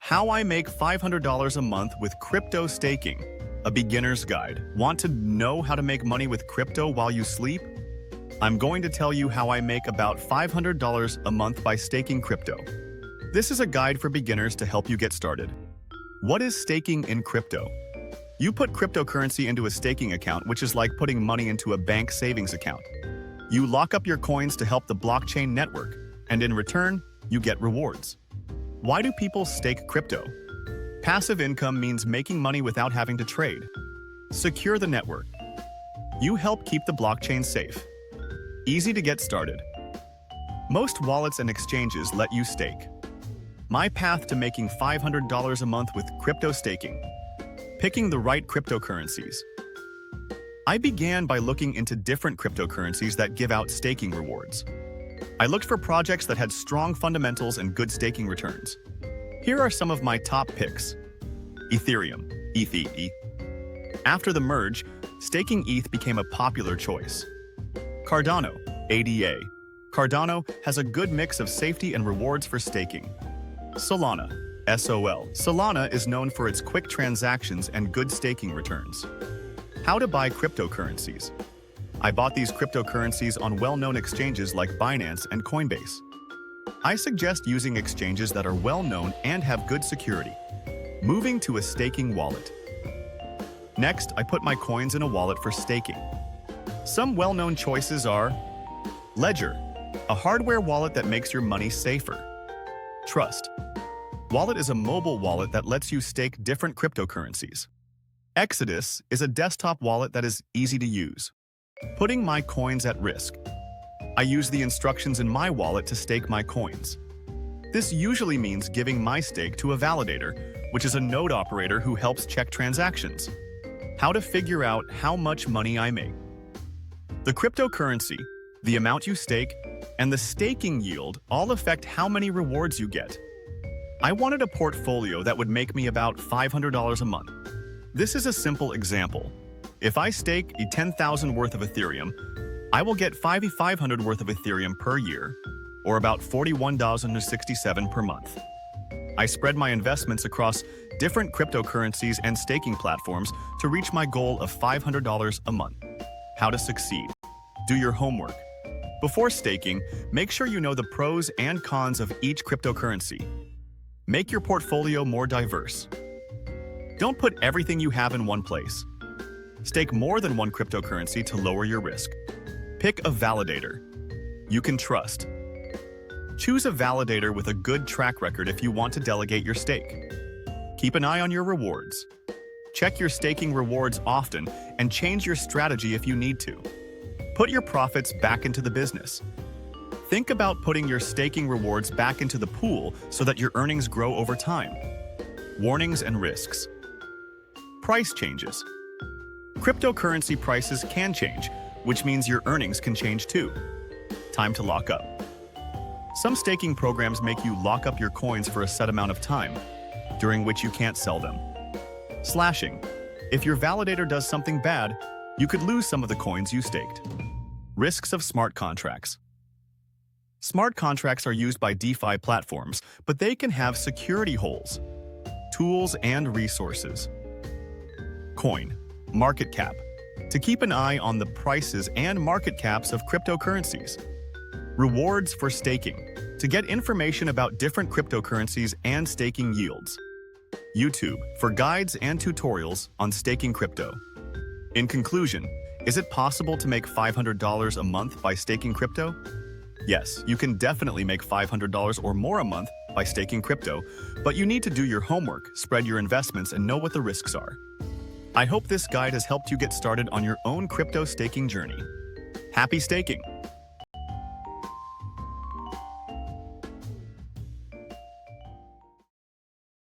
How I make $500 a month with crypto staking, a beginner's guide. Want to know how to make money with crypto while you sleep? I'm going to tell you how I make about $500 a month by staking crypto. This is a guide for beginners to help you get started. What is staking in crypto? You put cryptocurrency into a staking account, which is like putting money into a bank savings account. You lock up your coins to help the blockchain network, and in return, you get rewards. Why do people stake crypto? Passive income means making money without having to trade. Secure the network. You help keep the blockchain safe. Easy to get started. Most wallets and exchanges let you stake. My path to making $500 a month with crypto staking. Picking the right cryptocurrencies. I began by looking into different cryptocurrencies that give out staking rewards. I looked for projects that had strong fundamentals and good staking returns. Here are some of my top picks. Ethereum, ETH. After the merge, staking ETH became a popular choice. Cardano, ADA. Cardano has a good mix of safety and rewards for staking. Solana, SOL. Solana is known for its quick transactions and good staking returns. How to buy cryptocurrencies. I bought these cryptocurrencies on well-known exchanges like Binance and Coinbase. I suggest using exchanges that are well-known and have good security. Moving to a staking wallet. Next, I put my coins in a wallet for staking. Some well-known choices are Ledger, a hardware wallet that makes your money safer. Trust. Wallet is a mobile wallet that lets you stake different cryptocurrencies. Exodus is a desktop wallet that is easy to use. Putting my coins at risk. I use the instructions in my wallet to stake my coins. This usually means giving my stake to a validator, which is a node operator who helps check transactions. How to figure out how much money I make. The cryptocurrency, the amount you stake, and the staking yield all affect how many rewards you get. I wanted a portfolio that would make me about $500 a month. This is a simple example. If I stake a 10,000 worth of Ethereum, I will get 5,500 worth of Ethereum per year, or about 41,067 per month. I spread my investments across different cryptocurrencies and staking platforms to reach my goal of $500 a month. How to succeed. Do your homework. Before staking, make sure you know the pros and cons of each cryptocurrency. Make your portfolio more diverse. Don't put everything you have in one place. Stake more than one cryptocurrency to lower your risk. Pick a validator you can trust. Choose a validator with a good track record if you want to delegate your stake. Keep an eye on your rewards. Check your staking rewards often and change your strategy if you need to. Put your profits back into the business. Think about putting your staking rewards back into the pool so that your earnings grow over time. Warnings and risks. Price changes. Cryptocurrency prices can change, which means your earnings can change too. Time to lock up. Some staking programs make you lock up your coins for a set amount of time, during which you can't sell them. Slashing. If your validator does something bad, you could lose some of the coins you staked. Risks of smart contracts. Smart contracts are used by DeFi platforms, but they can have security holes. Tools and resources. Coin. Market cap. To keep an eye on the prices and market caps of cryptocurrencies. Rewards for staking. To get information about different cryptocurrencies and staking yields. YouTube for guides and tutorials on staking crypto. In conclusion, is it possible to make $500 a month by staking crypto? Yes, you can definitely make $500 or more a month by staking crypto, but you need to do your homework, spread your investments, and know what the risks are. I hope this guide has helped you get started on your own crypto staking journey. Happy staking!